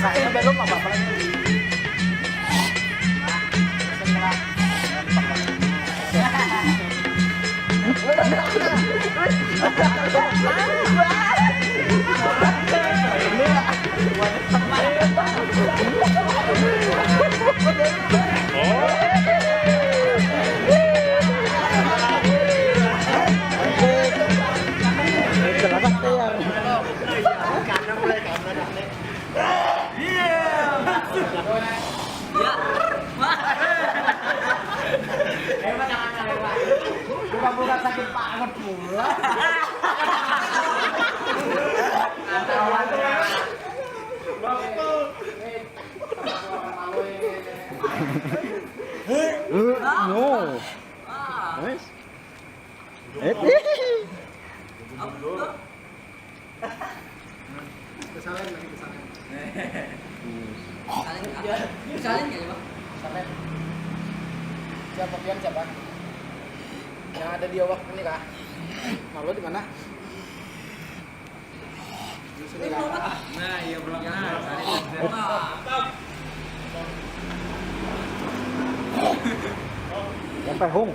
Saya belum apa-apa lagi. Bukan sakit banget pula. No. Nice. Kesalahan lagi kesalahan. Salin kayaknya, Bang. Kesalahan. Siapa pian siapa? Yang ada di awak ini kah? Malu di mana? Nah, iya belum kenal. Yang pehung.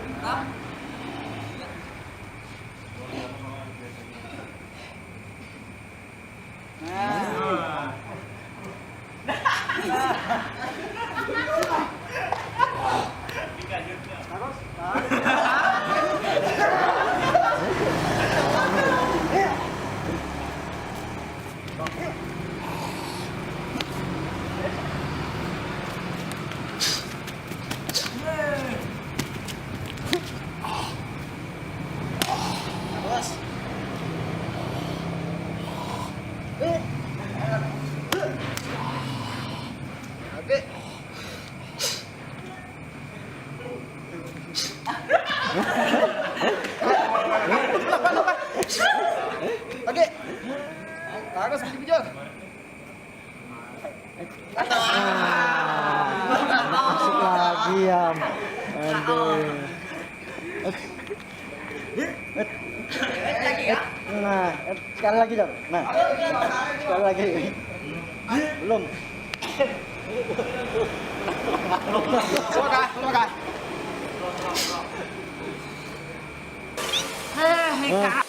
Oke. Oke. Bagus bijol. Masuk lagi ya. Aduh. Nah, sekali lagi dong. Nah, sekali lagi. Belum. Semoga. Nah.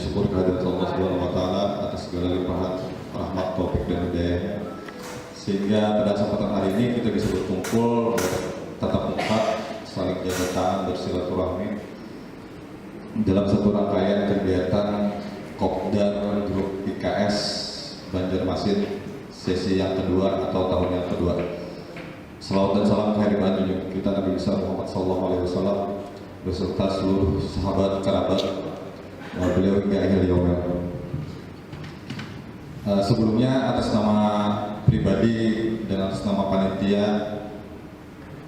syukur kehadirat Allah Subhanahu wa taala atas segala limpahan rahmat, taufik dan hidayahnya. Sehingga pada kesempatan hari ini kita bisa berkumpul tatap muka, saling jaga tangan, bersilaturahmi dalam satu rangkaian kegiatan Kopdar Grup IKS Banjarmasin sesi yang kedua atau tahun yang kedua. Salawat dan salam kehadiran junjungan kita Nabi besar Muhammad SAW beserta seluruh sahabat kerabat beliau hingga akhir yaumil. Sebelumnya atas nama pribadi dan atas nama panitia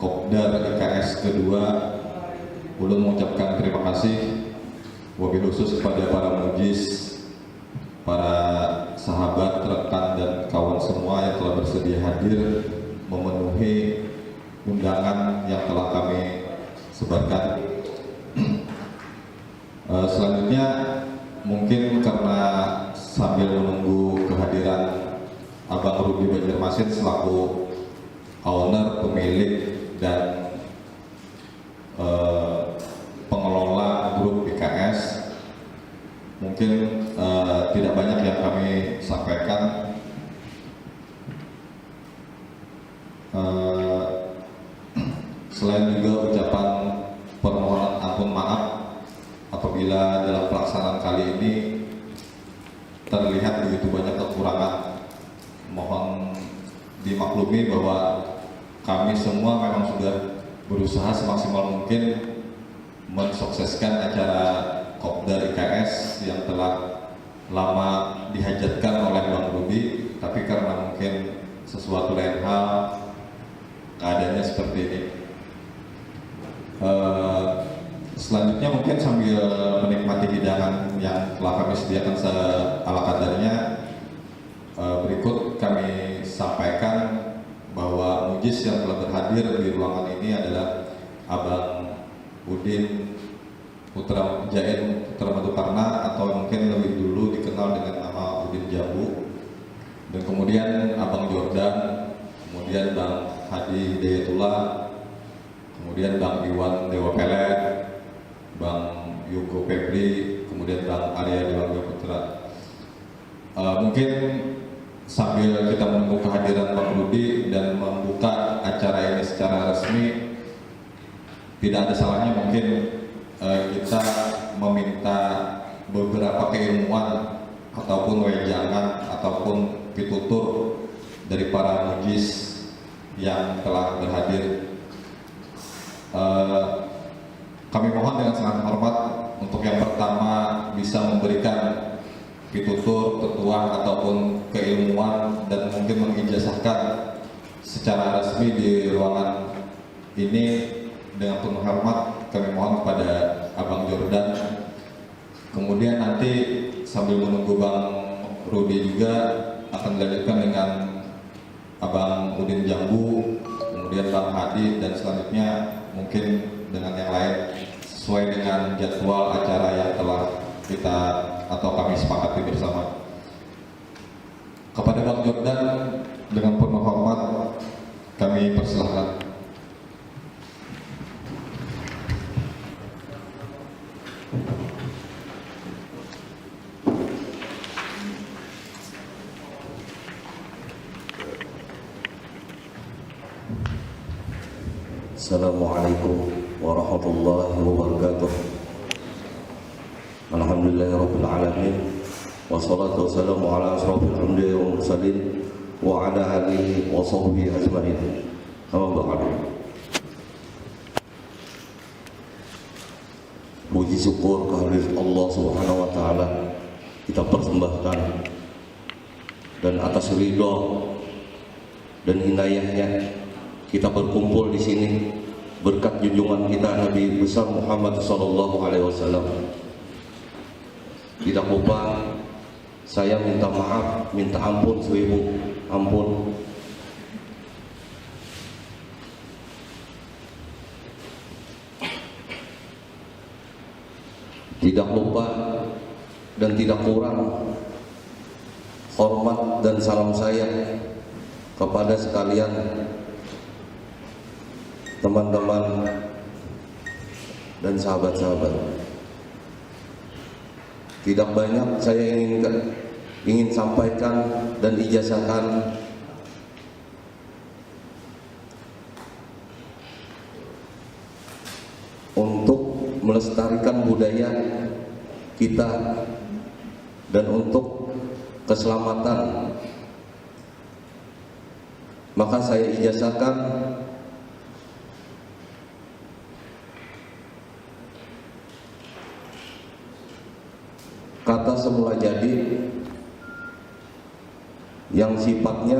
Kopdar IKS kedua, ulun mengucapkan terima kasih wabil khusus kepada para mujis, para sahabat, rekan dan kawan semua yang telah bersedia hadir memenuhi undangan yang telah kami sebarkan. Selanjutnya mungkin karena sambil menunggu kehadiran Abang Rudi Banjarmasin selaku owner, pemilik dan pengelola grup IKS, mungkin tidak banyak yang kami sampaikan. Selain juga ucapan permohonan ampun maaf apabila dalam pelaksanaan kali ini terlihat begitu banyak kekurangan. Mohon dimaklumi bahwa kami semua memang sudah berusaha semaksimal mungkin mensukseskan acara Kopdar IKS yang telah lama dihajatkan oleh Bang Rudi, tapi karena mungkin sesuatu lain hal keadaannya seperti ini. Selanjutnya mungkin sambil menikmati hidangan yang telah kami sediakan ala kadarnya, berikut kami sampaikan bahwa mujis yang telah berhadir di ruangan ini adalah Abang Udin Putra Jain Putra Madukarna, atau mungkin lebih dulu dikenal dengan nama Udin Jambu, dan kemudian Abang Jordan, kemudian Bang Hadi Hidayatullah, kemudian Bang Iwan Dewa Pelet, Bang Yugo Febri, kemudian Bang Arya Dewangga Putra. Mungkin sambil kita menunggu kehadiran Bang Rudi dan membuka acara ini secara resmi, tidak ada salahnya mungkin kita meminta beberapa keilmuan ataupun wejangan ataupun pitutur dari para mujis yang telah berhadir. Kami mohon dengan sangat hormat untuk yang pertama bisa memberikan pitutur, petuah ataupun keilmuan dan mungkin mengijazahkan secara resmi di ruangan ini. Dengan penuh hormat kami mohon kepada Abang Jordan. Kemudian nanti sambil menunggu Bang Rudi juga akan dilanjutkan dengan Abang Udin Jambu, kemudian Bang Hadi, dan selanjutnya mungkin dengan yang lain sesuai dengan jadwal acara yang telah kita atau kami sepakati bersama. Kepada Bang Jordan dengan penuh hormat kami persilahkan. Assalamualaikum warahmatullahi wabarakatuh. Alhamdulillahirabbil alamin. Wassalatu wassalamu ala asyrofil anbiya'i wal mursalin wa ala alihi wa sahbihi ajmain. Amma ba'du. Puji syukur kehadirat Allah Subhanahu wa taala kita persembahkan, dan atas ridho dan inayahnya kita berkumpul di sini berkat junjungan kita Nabi besar Muhammad sallallahu alaihi wasallam. Tidak lupa saya minta maaf, minta ampun seribu ampun tidak lupa dan tidak kurang hormat dan salam saya kepada sekalian teman-teman dan sahabat-sahabat. Tidak banyak saya ingin sampaikan dan ijazahkan untuk melestarikan budaya kita dan untuk keselamatan. Maka saya ijazahkan kata semula jadi yang sifatnya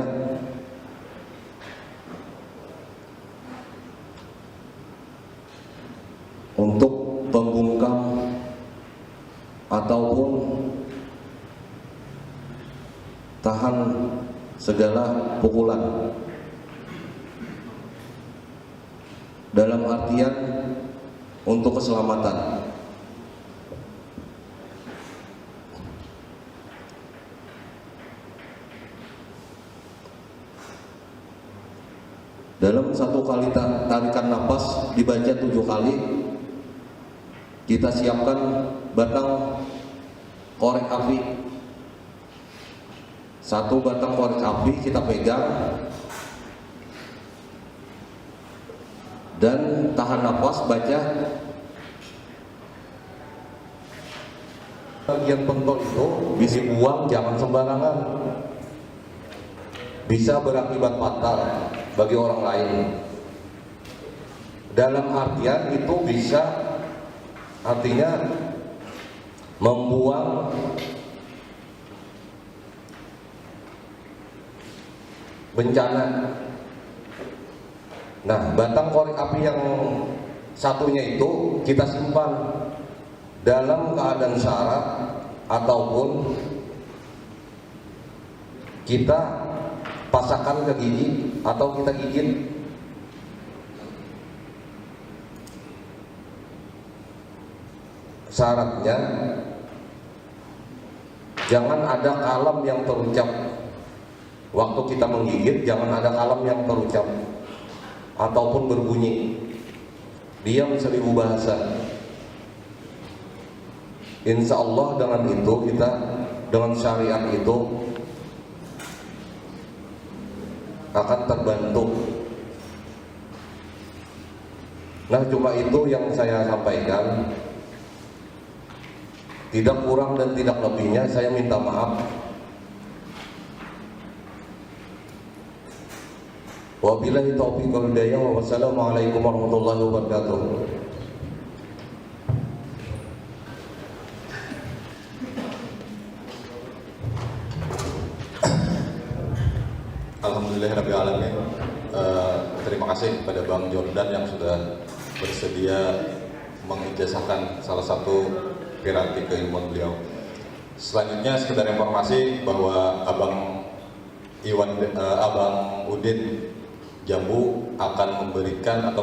untuk pembungkam ataupun tahan segala pukulan, dalam artian untuk keselamatan. Dalam satu kali tarikan napas dibaca 7 kali, kita siapkan batang korek api. Satu batang korek api kita pegang dan tahan napas, baca. Bagian pentol itu bisa buang, jangan sembarangan, bisa berakibat fatal bagi orang lain. Dalam artian itu bisa artinya membuang bencana. Nah, batang korek api yang satunya itu kita simpan dalam keadaan syarat ataupun kita pasangkan ke gigi atau kita gigit. Syaratnya jangan ada kalam yang terucap waktu kita menggigit, jangan ada kalam yang terucap ataupun berbunyi. Diam 1000 bahasa. Insya Allah dengan itu kita, dengan syariat itu akan terbantu. Nah, cuma itu yang saya sampaikan. Tidak kurang dan tidak lebihnya, saya minta maaf. Wabillahi taufiq wal hidayah. Wassalamualaikum warahmatullahi wabarakatuh. Alhamdulillahirabbil alamin. Terima kasih kepada Bang Jordan yang sudah bersedia mengijazahkan salah satu piranti keilmuan beliau. Selanjutnya sekedar informasi bahwa Abang Udin Jambu akan memberikan atau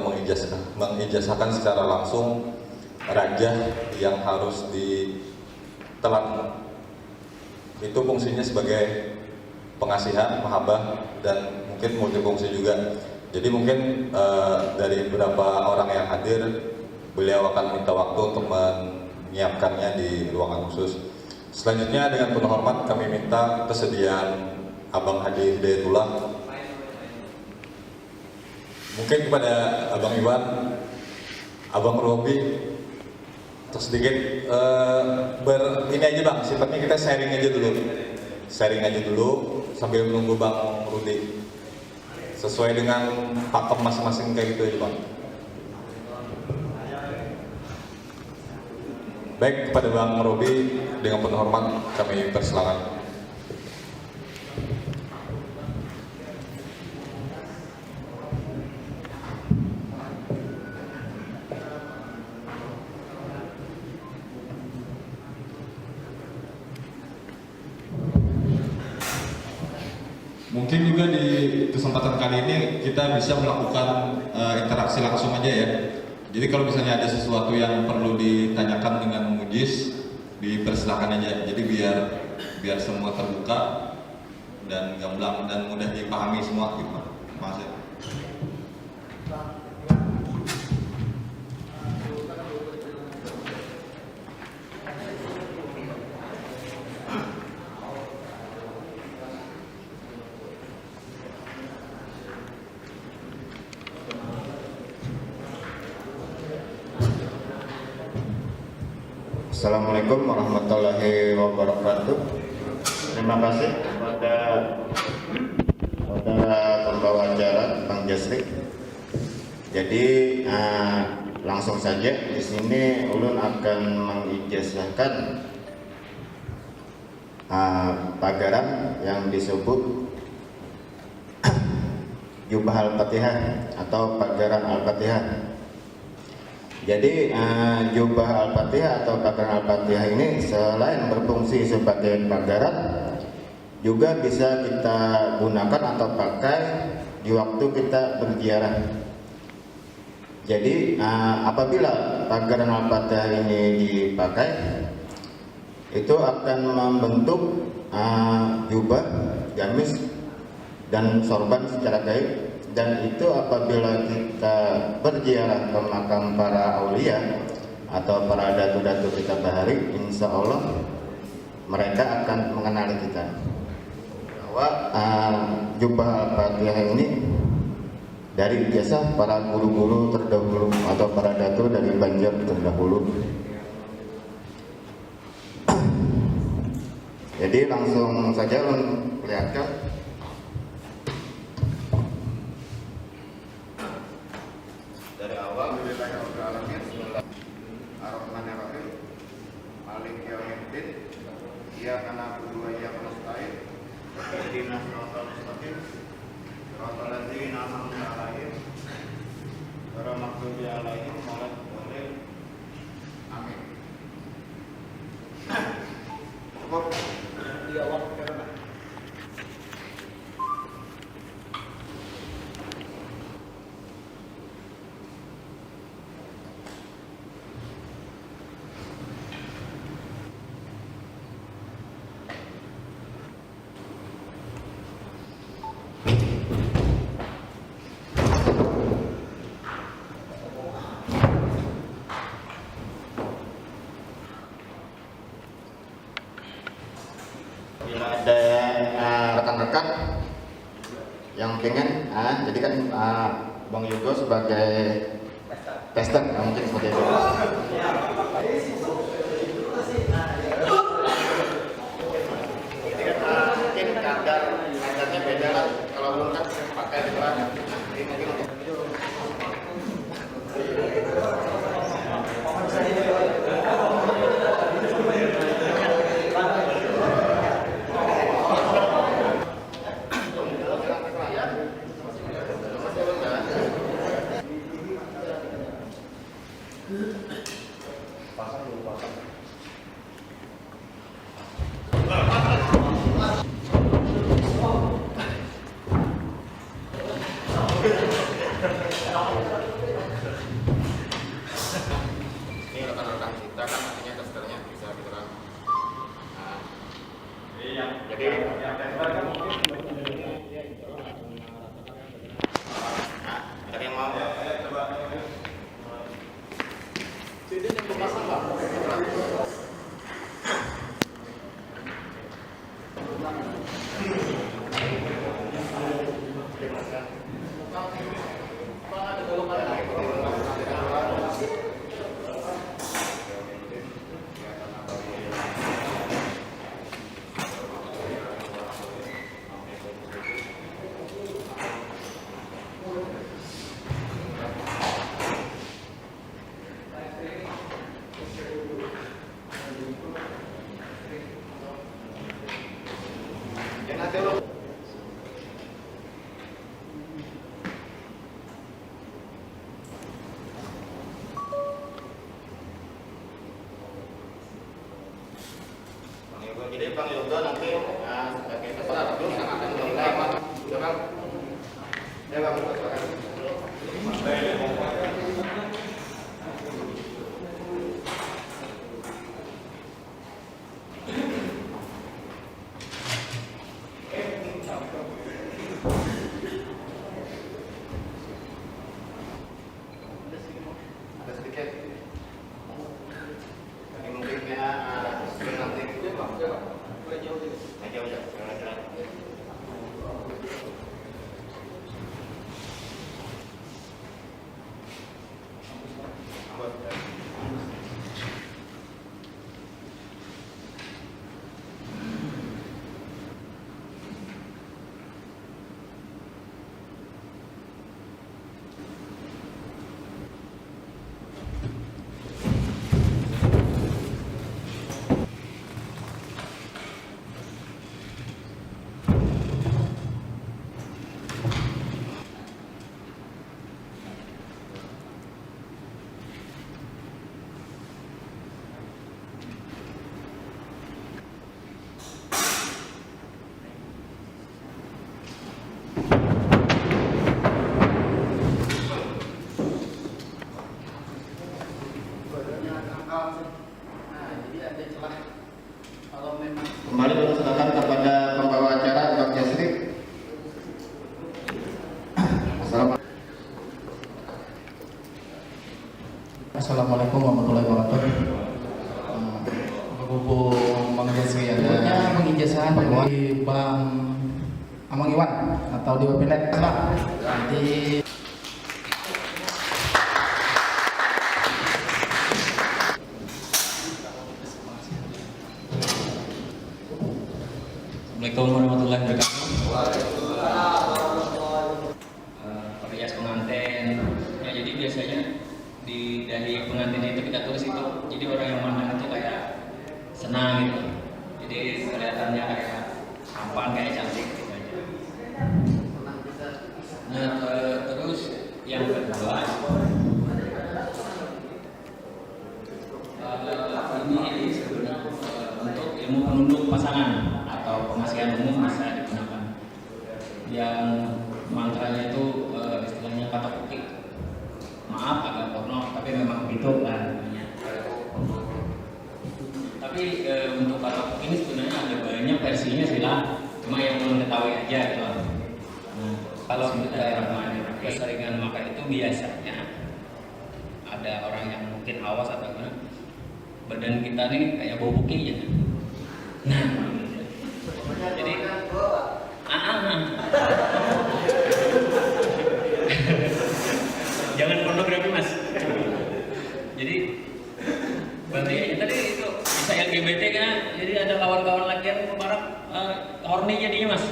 mengijazahkan secara langsung rajah yang harus ditelan. Itu fungsinya sebagai pengasihan, mahabbah, dan mungkin multifungsi juga. Jadi mungkin dari beberapa orang yang hadir, beliau akan minta waktu untuk menyiapkannya di ruangan khusus. Selanjutnya dengan penuh hormat kami minta kesediaan Abang Hadi Hidayatullah, mungkin kepada Abang Iwan, Abang Robi, untuk sedikit ini aja Bang, sifatnya kita sharing aja dulu sambil menunggu Bang Rudi, sesuai dengan pakem masing-masing kayak gitu aja Bang. Baik, kepada Bang Robi dengan penuh hormat kami persilakan. Mungkin juga di kesempatan kali ini kita bisa melakukan interaksi langsung aja ya. Jadi kalau misalnya ada sesuatu yang perlu ditanyakan dengan Mujiz, dipersilakan aja. Jadi biar semua terbuka dan gamblang dan mudah dipahami semua gitu. Makasih. Assalamualaikum warahmatullahi wabarakatuh. Terima kasih kepada pembawa acara Bang Jasri. Jadi langsung saja di sini ulun akan mengijazahkan pagaran yang disebut Jubah Al-Fatihah atau pagaran Al-Fatihah. Jadi Jubah Al-Fatihah atau pagaran Al-Fatihah ini selain berfungsi sebagai pagaran, juga bisa kita gunakan atau pakai di waktu kita berziarah. Jadi apabila pagaran Al-Fatihah ini dipakai, itu akan membentuk jubah, gamis, dan sorban secara gaib. Dan itu apabila kita berziarah ke makam para aulia atau para datu-datu kita bahari, insya Allah mereka akan mengenali kita. Bahwa jubah Al-Fatihah ini dari jasa para guru-guru terdahulu atau para datu dari Banjar terdahulu. Jadi langsung saja lihatkan. Dari awal, Bismillahirrahmanirrahim. Maliki yaumiddin. Iyyaka na'budu wa iyyaka nasta'in. Ihdinas siratal mustaqim. Siratal ladzina an'amta 'alaihim ghairil maghdubi 'alaihim waladdallin. Amin. Cukup. Di awal karena bila ada rekan-rekan yang pengen, jadi kan Bang Yugo sebagai tester, mungkin seperti itu. Mungkin kadarnya beda lah. Kalau belum kan pakai di belakang. Jadi mungkin ini rekan-rekan kita kan artinya testernya bisa gitu kan. Jadi ada yang mau jadi Bang Yoga nanti sebagai peserta dulu yang akan menilai udah Bang. Ya Bang, ada sedikit. Ini mungkin ya nanti itu Bang. Jauh-jauh. Assalamualaikum warahmatullahi wabarakatuh. Berhubung Bang Jasri ada pengijazahan dari Bang Amang Iwan atau di Webinet Bang. Nanti Assalamualaikum warahmatullahi wabarakatuh. Perhias pengantin. Ya, jadi biasanya dari pengantin itu kita tulis itu. Jadi orang yang mandang itu kayak senang gitu. Jadi kelihatannya kayak tampan, kayak cantik gitu aja. Nah, terus yang kedua ini sebenarnya untuk ilmu penunduk pasangan atau pengasihan umum bisa digunakan. Yang mantranya itu istilahnya kata putih. Maaf agak porno, tapi memang begitu lah. Tapi untuk kata putih ini sebenarnya ada banyak versinya sih lah. Cuma yang belum ketahui aja gitu. Nah, kalau keseringan maka itu biasanya ada orang yang mungkin awas atau gimana, badan kita nih kayak bau buki ya. Nah, jadi jangan pornografi mas. Jadi berarti tadi itu bisa LGBT kan? Jadi ada kawan-kawan lagi yang kemarin horny jadinya mas.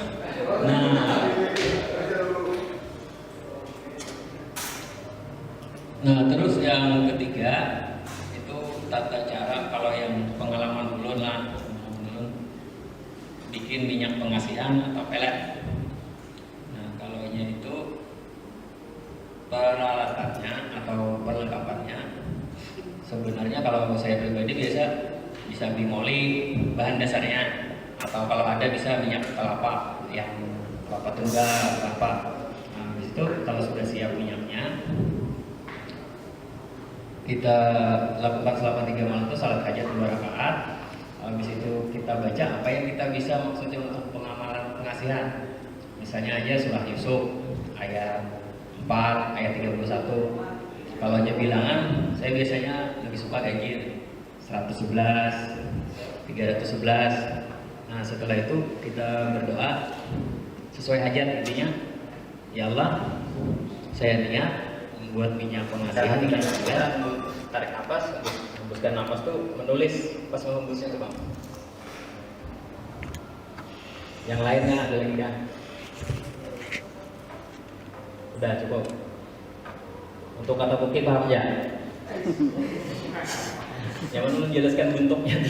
Nah terus yang ketiga itu tata cara kalau yang pengalaman ulun lah, bikin minyak pengasihan atau pelet. Nah kalau itu peralatannya atau perlengkapannya sebenarnya kalau saya pribadi biasa bisa bimoli bahan dasarnya, atau kalau ada bisa minyak kelapa yang kelapa tunggal kelapa. Nah habis itu kalau sudah siap minyaknya kita lakukan selama 3 malam itu salat hajat 2 rakaat. Habis itu kita baca apa yang kita bisa maksudnya untuk pengamalan pengasihan. Misalnya aja surah Yusuf ayat 4 ayat 31. Kalau hanya bilangan saya biasanya lebih suka kayak gini 111 311. Nah setelah itu kita berdoa sesuai hajat, intinya ya Allah saya niat membuat minyak pengasihan di dalam saya. Tarik nafas, hembuskan nafas tuh menulis pas menghembusnya tuh bang. Yang lainnya ada lagi kan? Udah cukup. Untuk kata bukit paham ya? Yang mana jelaskan bentuknya.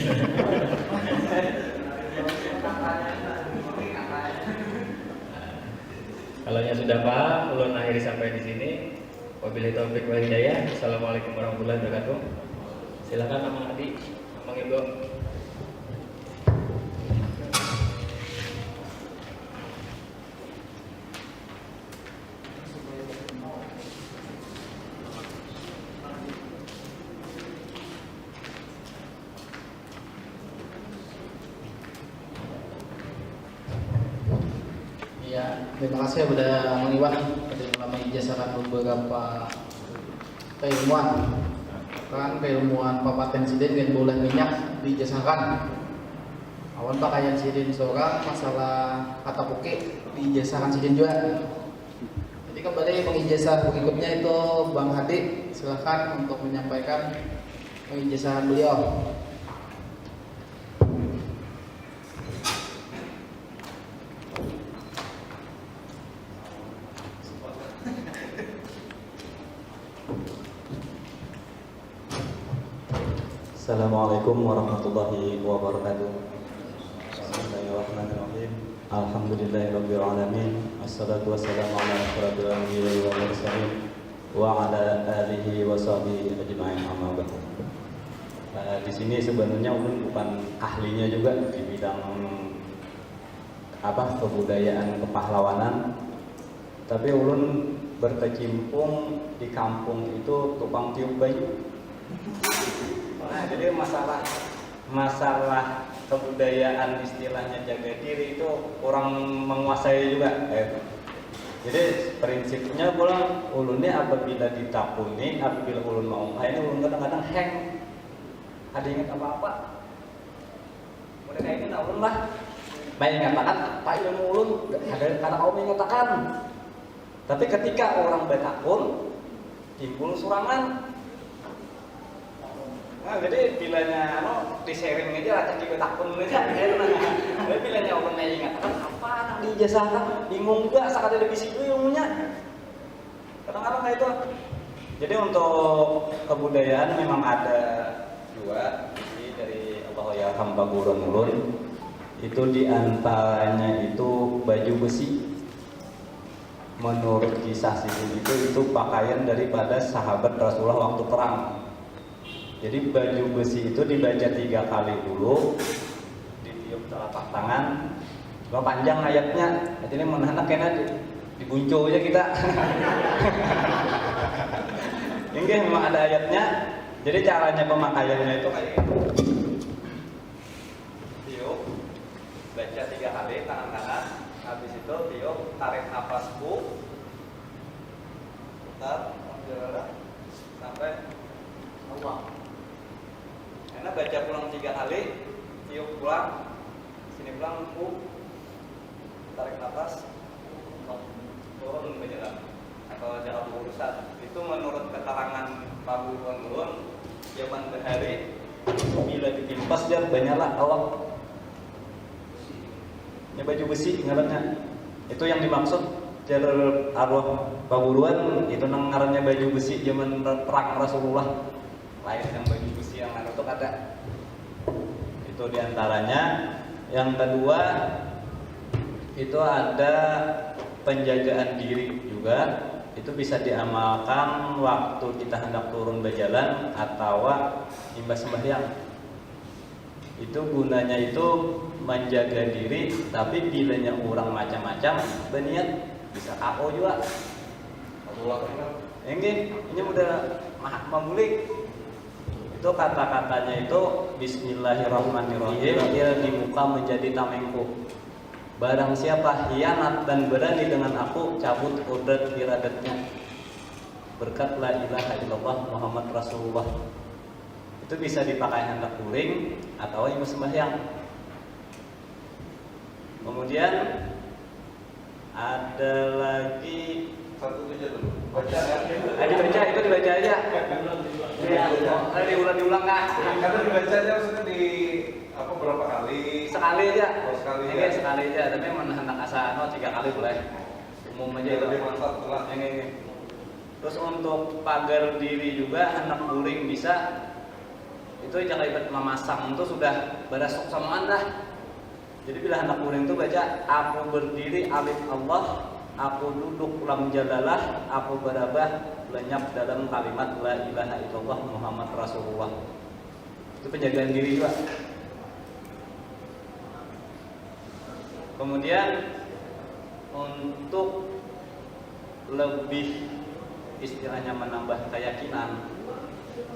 Kalau yang sudah paham, ulun akhiri sampai di sini. Wabillahi taufiq wal hidayah. Assalamualaikum warahmatullahi wabarakatuh. Silakan Amang Adi, Amang Ibu. ya, terima kasih kepada Amang Iwan telah mengijazahkan beberapa keilmuan. Kan keilmuan papaten sidin dan bulan minyak diijazahkan. Awan pakaian sidin seorang masalah kata puki diijazahkan sidin juga. Jadi kembali pengijazah berikutnya itu Bang Hadi, silakan untuk menyampaikan pengijazahan beliau. Assalamualaikum warahmatullahi wabarakatuh. Bismillahirrahmanirrahim. Alhamdulillahirabbil alamin. Wassalatu wassalamu ala asyrofil anbiya'i wal mursalin wa ala alihi wa sahbihi ajma'in amma ba'du. Di sini sebenarnya ulun bukan ahlinya juga di bidang kebudayaan kepahlawanan, tapi ulun berkecimpung di kampung itu tukang tiup bayi. Nah, jadi masalah kebudayaan istilahnya jaga diri itu kurang menguasai juga. Jadi prinsipnya pulang ulunnya apabila ditakuni, apabila ulun mau ini ulun kadang-kadang hang. Ada ingat apa-apa? Udah kayak ini ulun lah. Baik mengatakan apa ilmu ulun? Ada kata kaum mengatakan. Tapi ketika orang bertakun, timbul surangan. Nah, jadi bilanya di sharing aja lah cek takun aja enak. Tapi bilanya orang yang ingatkan apa nang dijasahkan bingung juga saat ada bisi itu ilmunya. Kadang-kadang kayak itu. Jadi untuk kebudayaan memang ada dua sisi dari Allah ya hamba gurun ulun. Itu diantaranya itu baju besi. Menurut kisah sini itu pakaian daripada sahabat Rasulullah waktu perang. Jadi baju besi itu dibaca 3 kali dulu, ditiup telapak tangan, kalau panjang ayatnya, jadi menahan kena dibunco aja kita. Ini memang ada ayatnya, jadi caranya pemakaiannya itu kayak gitu. Tiup, baca 3 kali tangan kanan, habis itu tiup, tarik nafasku, putar, sampai awal. Karena baca pulang 3 kali, tiup pulang, sini pulang, tarik nafas, turun berjalan atau jalan berurusan. Itu menurut keterangan Pak Gurun, zaman berhari bila ditimpas dia banyaklah awak. Ini baju besi ngarannya. Itu yang dimaksud jalur arwah Pak Gurun itu ngarannya baju besi zaman perang Rasulullah. Lain yang baju besi yang itu ada. Itu diantaranya. Yang kedua itu ada penjagaan diri juga. Itu bisa diamalkan waktu kita hendak turun berjalan atau imbas sembahyang. Itu gunanya itu menjaga diri, tapi bilanya orang macam-macam berniat bisa KO juga. Ini udah membulik. Itu kata-katanya itu Bismillahirrahmanirrahim, dia di muka menjadi tamengku. Barang siapa hianat dan berani dengan aku, cabut kodrat iradatnya. Berkat la ilaha illallah Muhammad Rasulullah. Itu bisa dipakai hendak kuring atau ibu sembahyang. Kemudian ada lagi Satu aja dulu. Baca dibaca, itu dibaca aja. Diulang-diulang kak. Karena dibacanya maksudnya di apa berapa kali? Sekali aja. Oh, sekali Ini ya. sekali aja, tapi hendak asal 3 kali boleh. Umum aja Lebih mantap lah. Ini. Terus untuk pagar diri juga hendak guling bisa. Itu jangan ibarat memasang itu sudah berasuk samaan dah. Jadi bila hendak guling itu baca aku berdiri alif Allah, aku duduk lam jalalah, aku berabah lenyap dalam kalimat la ilaha illallah Muhammad Rasulullah. Itu penjagaan diri juga. Kemudian untuk lebih istilahnya menambah keyakinan,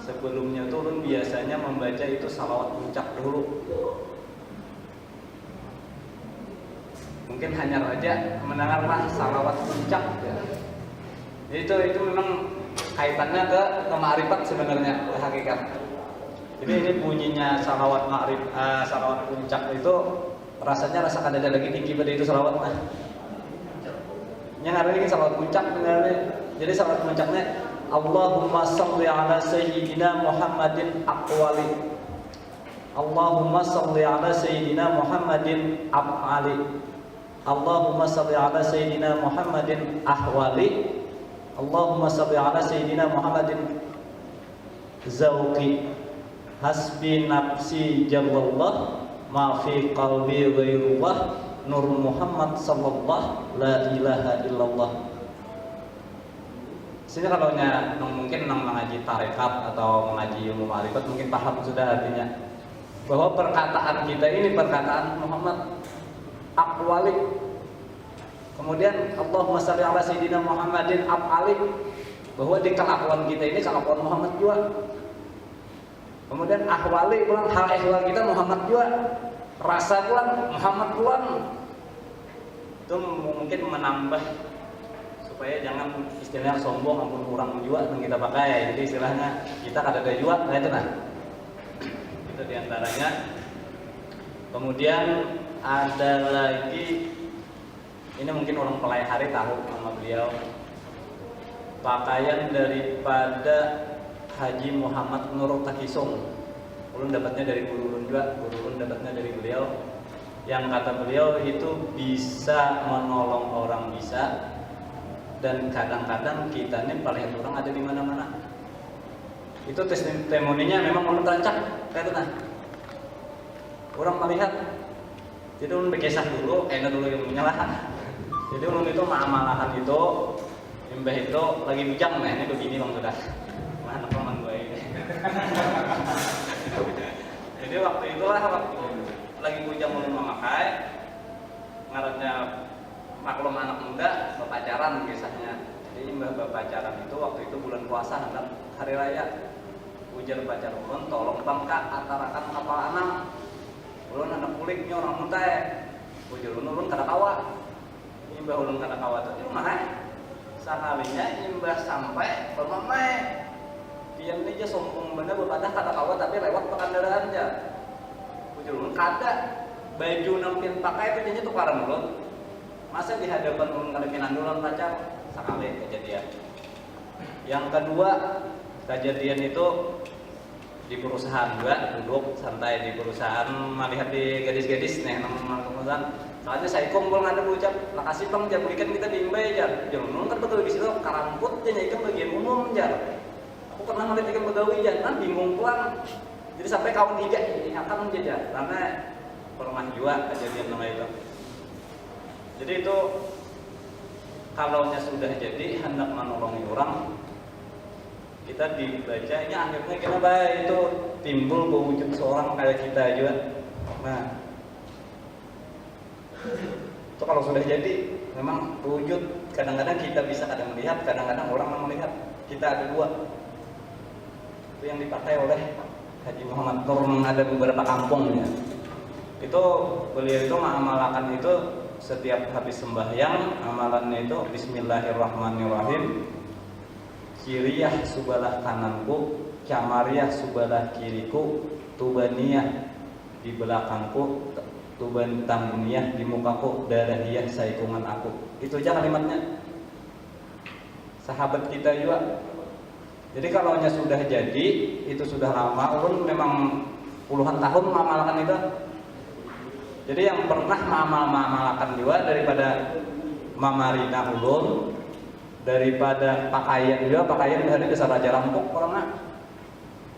sebelumnya turun biasanya membaca itu salawat puncak dulu. Mungkin hanya raja mendengarlah salawat puncak. Itu memang kaitannya ke ma'rifat sebenarnya hakikat. Jadi ini bunyinya salawat salawat puncak itu rasanya rasakan ada lagi tinggi pada itu salawat. Yang ada ini salawat puncak sebenarnya. Jadi salawat puncaknya Allahumma salli ala sayyidina Muhammadin aqwali. Allahumma salli ala sayyidina Muhammadin af'ali. Allahumma salli ala sayyidina Muhammadin ahwali. Allahumma salli ala sayyidina Muhammadin zawqi. Hasbi nafsi jallallah ma fi qalbi ghairullah nur Muhammad sallallahu la ilaha illallah. Sini kalau mungkin mengaji tarekat atau mengaji ilmu ma'rifat mungkin paham sudah artinya bahwa perkataan kita ini perkataan Muhammad aqwali. Kemudian Allahumma shalli ala sayyidina Muhammadin af'ali, bahwa di kelakuan kita ini kelakuan Muhammad juga. Kemudian ahwali pulang hal ehwal kita Muhammad juga. Rasa pulang Muhammad pulang. Itu mungkin menambah supaya jangan istilahnya sombong ampun kurang jua yang kita pakai. Jadi istilahnya kita kada ada jua, nah itu nah. Itu diantaranya. Kemudian ada lagi, ini mungkin orang Pelai Hari tahu nama beliau, pakaian daripada Haji Muhammad Nur Takisung. Ulun dapatnya dari guru ulun juga, guru ulun dapatnya dari beliau. Yang kata beliau itu bisa menolong orang bisa, dan kadang-kadang kita ini paling orang ada di mana-mana. Itu testimoninya memang ulun terancak, kayak itu nah. Orang melihat, jadi ulun berkisah dulu, kayaknya dulu yang menyalahan. Jadi ulun itu ma'amalahan itu, imbah itu lagi bujang, nah ini begini bang sudah. Mana teman gue ini. Jadi waktu itulah lagi bujang ulun memakai, ngarannya maklum anak muda berpacaran kisahnya. Jadi imbah berpacaran itu waktu itu bulan puasa hendak hari raya. Ujar pacar ulun, tolong bangka atarakan kapal anam. Ulun anak kuliknya orang muntah. Ujar ulun kada kawa. Imbah ulun kada kawa tuh rumah. Sakalinya imbah sampai pemamai. Dia ini aja sombong bener berpadah kada kawa tapi lewat pekandaraan aja. Ujar ulun kada. Baju nampil pakai itu jadinya tukaran ulun. Masa di hadapan ulun kada pinandulan pacar sakali kejadian. Yang kedua, kejadian itu di perusahaan juga, duduk santai di perusahaan melihat di gadis-gadis nih nama perusahaan. Soalnya saya kumpul ada ucap, makasih bang, jangan berikan kita bimbay jar. Jangan kan betul di situ karamput aja ikan bagian umum jar. Aku pernah melihat ikan begawi jar, kan bingung pulang. Jadi sampai kawan tiga ini akan menjajah karena pernah juga kejadian nama itu. Jadi itu kalaunya sudah jadi hendak menolongi orang, kita dibacanya akhirnya kita baik itu timbul wujud seorang kayak kita juga. Nah, itu kalau sudah jadi memang wujud. Kadang-kadang kita bisa kadang melihat, kadang-kadang orang melihat. Kita ada dua. Itu yang dipakai oleh Haji Muhammad Nur, ada beberapa kampung ya. Itu beliau itu mengamalkan itu setiap habis sembahyang, amalannya itu Bismillahirrahmanirrahim. Kiriyah subalah kananku, Camariyah subalah kiriku, Tubaniyah di belakangku, Tuban Tambuniyah di mukaku, Darahiyah saikungan aku. Itu aja kalimatnya. Sahabat kita juga. Jadi kalau sudah jadi, itu sudah lama, ulun memang puluhan tahun mengamalkan itu. Jadi yang pernah mengamalkan juga daripada Mamarina ulun, daripada pakaian juga, pakaian dari besar Raja Rampok pernah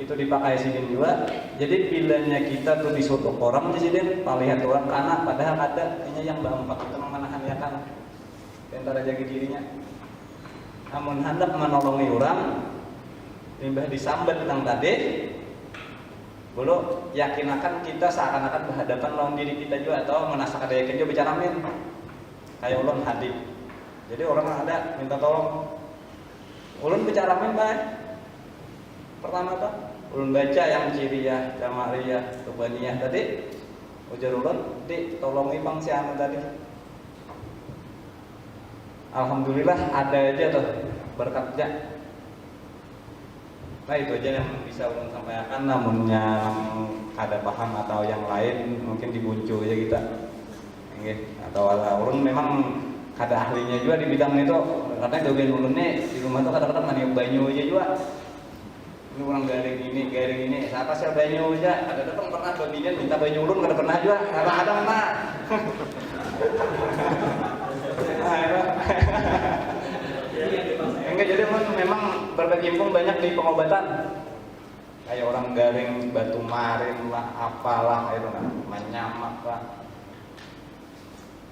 itu dipakai sidin juga. Jadi bilanya kita tuh disuruh orang di sidin palihat orang kana, padahal ada ini yang bampak itu menahan ya kan antara jaga dirinya. Namun hendak menolongi orang limbah disambat tentang tadi, belum yakin akan kita seakan-akan berhadapan lawan diri kita juga atau menasa kada yakin juga bicara min kayak ulun hadir. Jadi orang ada minta tolong, ulun bicara min baik. Pertama apa? Ulun baca yang Ciriyah, Jamariyah, Tubaniyah tadi. Ujar ulun, di tolongi bang si anu tadi. Alhamdulillah ada aja tuh berkatnya. Nah itu aja yang bisa ulun sampaikan. Namun yang kada paham atau yang lain mungkin dibuncu aja kita. Atau ulun memang kada ahlinya juga di bidang itu. Katanya dogen ulun nih di rumah tuh kadang-kadang maniuk banyu aja juga. Ini orang garing ini, siapa sih banyu aja? Ada datang pernah bagian minta banyu ulun, kada pernah juga. Kadang-kadang mah. Enggak, jadi memang berkecimpung banyak di pengobatan. Kayak orang garing batu marin lah, apalah itu kan, menyamak lah.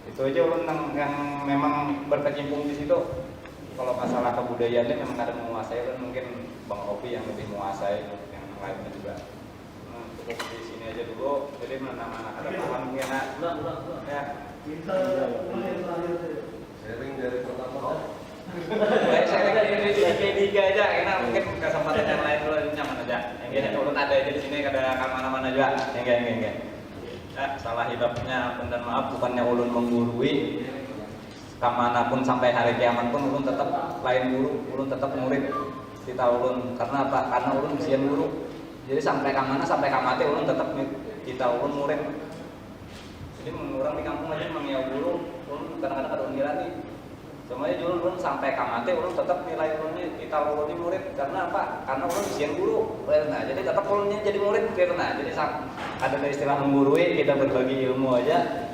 Itu aja ulun yang memang berkecimpung di situ. Kalau masalah kebudayaannya memang kadang menguasai, kan mungkin Bang Opi yang lebih menguasai, yang lainnya juga. Cukup di sini aja dulu. Jadi mana-mana ada paham mungkin ya. Sharing dari pertama. Baik, saya dari tiga aja, karena mungkin kesempatan yang lain dulu nyaman aja. Yang ulun ada aja di sini, kada kemana-mana juga. Enggak. Salah hidupnya, dan maaf bukannya ulun menggurui. kemanapun sampai hari kiamat pun ulun tetap lain guru, ulun tetap murid kita ulun. Karena apa? Karena ulun usian guru. Jadi sampai kamana sampai kamate ulun tetap kita ulun murid. Jadi orang di kampung aja mengiau guru, ulun kadang-kadang ada nilai. Semuanya dulu ulun sampai kamate ulun tetap nilai ulunnya kita ulun murid. Karena apa? Karena ulun usian guru. Nah, jadi tetap ulunnya jadi murid karena jadi ada istilah menggurui, kita berbagi ilmu aja.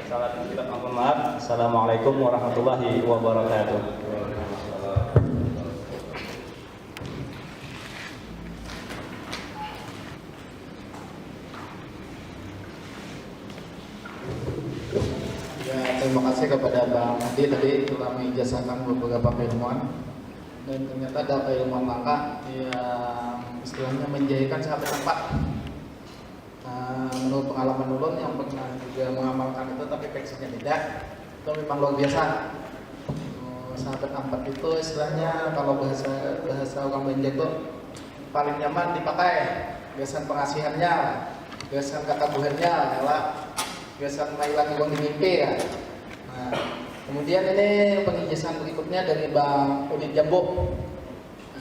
Salat kita mohon maaf. Assalamualaikum warahmatullahi wabarakatuh. Ya, terima kasih kepada Bang Adi tadi telah mengijazakan beberapa keilmuan, dan ternyata ada keilmuan langka yang istilahnya menjadikan sahabat tempat. Menurut pengalaman ulun yang pernah juga mengamalkan itu tapi versinya tidak, itu memang luar biasa. Sahabat empat itu istilahnya kalau bahasa orang Banjar itu paling nyaman dipakai, biasan pengasihannya, biasan ketabuhannya adalah biasan mailang uang di mimpi ya. Nah, kemudian ini pengijazan berikutnya dari Bang Udin Jambo.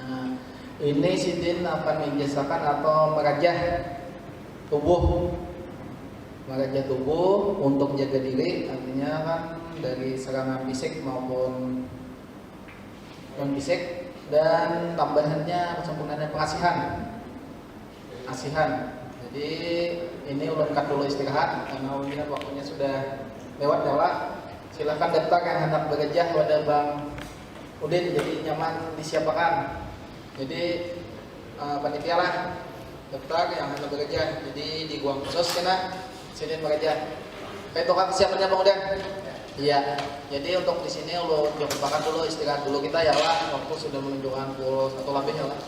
Nah, ini Sidin akan mengijazakan atau merajah tubuh untuk jaga diri, artinya kan dari serangan fisik maupun non fisik, dan tambahannya kesempurnaannya asihan. Jadi ini ulun cut dulu istirahat karena ulun lihat waktunya sudah lewat jauh. Silahkan daftar yang hendak bergejah pada Bang Udin, jadi nyaman disiapkan. Jadi panitia lah daftar yang hendak bergejah, jadi di ruang khusus kena sini bergejah. Itu kan kesiapannya Bang Udin? Iya. Jadi untuk di sini ulun lupakan dulu, istirahat dulu kita ya lah. Waktu sudah menunjukkan pukul 1 lebih ya lah.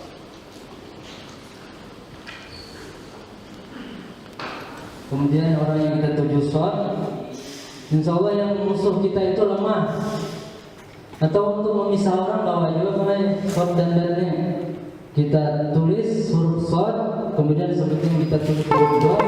Kemudian orang yang kita tuju shot, insya Allah yang musuh kita itu lemah. Atau untuk memisah orang bawa juga karena shot dan dannya. Kita tulis huruf shot, kemudian seperti yang kita tulis huruf dot.